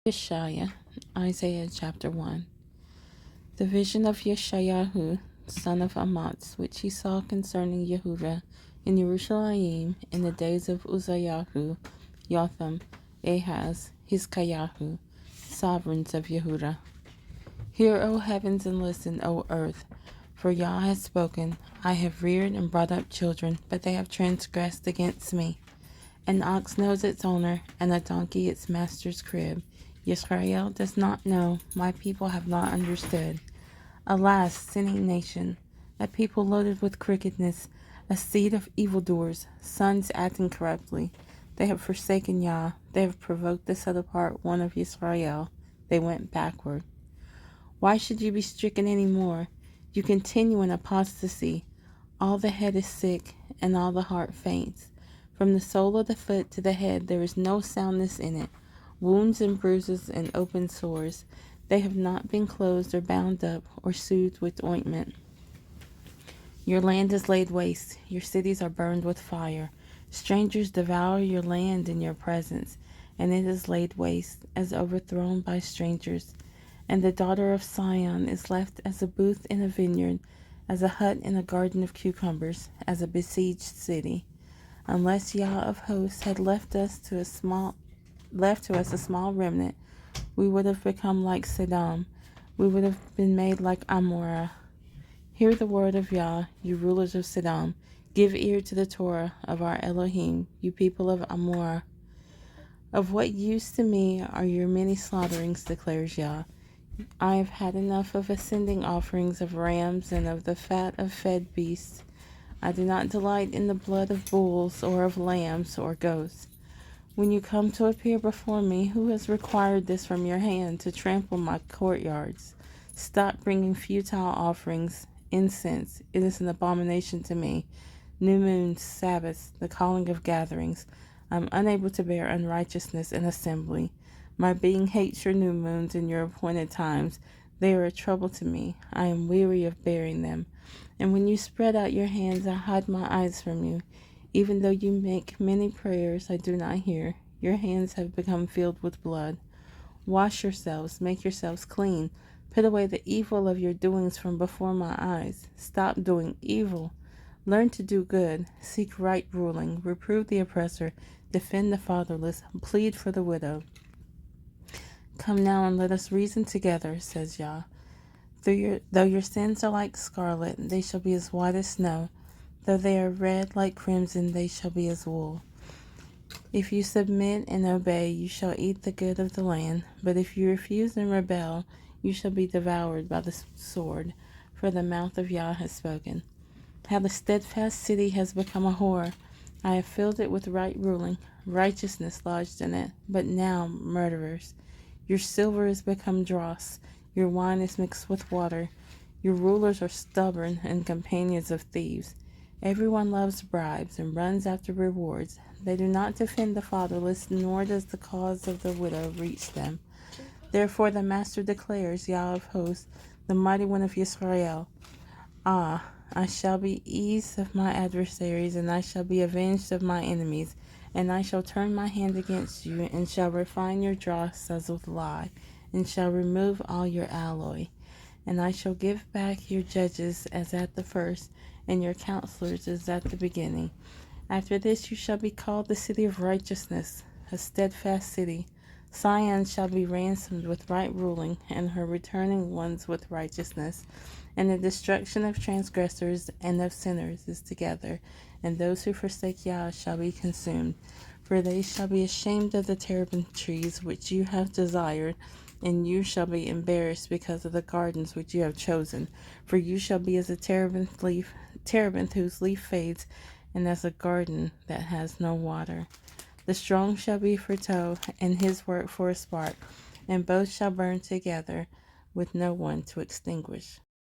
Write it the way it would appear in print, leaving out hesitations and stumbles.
Yeshayah, Isaiah chapter 1. The vision of Yeshayah, son of Amatz, which he saw concerning Yehudah in Jerusalem in the days of Uzziah, Jotham, Ahaz, Hizkiah, sovereigns of Yehudah. Hear, O heavens, and listen, O earth, for Yah has spoken. I have reared and brought up children, but they have transgressed against me. An ox knows its owner, and a donkey its master's crib. Yisrael does not know, my people have not understood. Alas, sinning nation, a people loaded with crookedness, a seed of evildoers, sons acting corruptly. They have forsaken Yah, they have provoked the set apart one of Yisrael. They went backward. Why should you be stricken any more? You continue in apostasy. All the head is sick, and all the heart faints. From the sole of the foot to the head there is no soundness in it. Wounds and bruises and open sores. They have not been closed or bound up or soothed with ointment. Your land is laid waste. Your cities are burned with fire. Strangers devour your land in your presence, and it is laid waste, as overthrown by strangers. And the daughter of Sion is left as a booth in a vineyard, as a hut in a garden of cucumbers, as a besieged city. Unless Yah of hosts had left to us a small remnant, we would have become like Sodom. We would have been made like Amorah. Hear the word of Yah, you rulers of Sodom. Give ear to the Torah of our Elohim, you people of Amorah. Of what use to me are your many slaughterings, declares Yah. I have had enough of ascending offerings of rams and of the fat of fed beasts. I do not delight in the blood of bulls or of lambs or goats. When you come to appear before me, who has required this from your hand to trample my courtyards? Stop bringing futile offerings, incense. It is an abomination to me. New moons, Sabbaths, the calling of gatherings. I am unable to bear unrighteousness in assembly. My being hates your new moons and your appointed times. They are a trouble to me. I am weary of bearing them. And when you spread out your hands, I hide my eyes from you. Even though you make many prayers, I do not hear. Your hands have become filled with blood. Wash yourselves, make yourselves clean. Put away the evil of your doings from before my eyes. Stop doing evil. Learn to do good. Seek right ruling. Reprove the oppressor. Defend the fatherless. Plead for the widow. Come now and let us reason together, says Yah. Though your sins are like scarlet, they shall be as white as snow. Though they are red like crimson, they shall be as wool. If you submit and obey, you shall eat the good of the land. But if you refuse and rebel, you shall be devoured by the sword, for the mouth of Yah has spoken. How the steadfast city has become a whore. I have filled it with right ruling, righteousness lodged in it, but now murderers. Your silver is become dross, your wine is mixed with water. Your rulers are stubborn and companions of thieves. Everyone loves bribes and runs after rewards. They do not defend the fatherless, nor does the cause of the widow reach them. Therefore the Master declares, Yah of hosts, the mighty one of Yisrael, Ah, I shall be eased of my adversaries, and I shall be avenged of my enemies. And I shall turn my hand against you, and shall refine your dross as with lye, and shall remove all your alloy. And I shall give back your judges as at the first, and your counselors as at the beginning. After this you shall be called the city of righteousness, a steadfast city. Sion shall be ransomed with right ruling, and her returning ones with righteousness. And the destruction of transgressors and of sinners is together, and those who forsake Yah shall be consumed. For they shall be ashamed of the terebinth trees which you have desired, and you shall be embarrassed because of the gardens which you have chosen. For you shall be as a terebinth whose leaf fades, and as a garden that has no water. The strong shall be for tow, and his work for a spark, and both shall burn together, with no one to extinguish.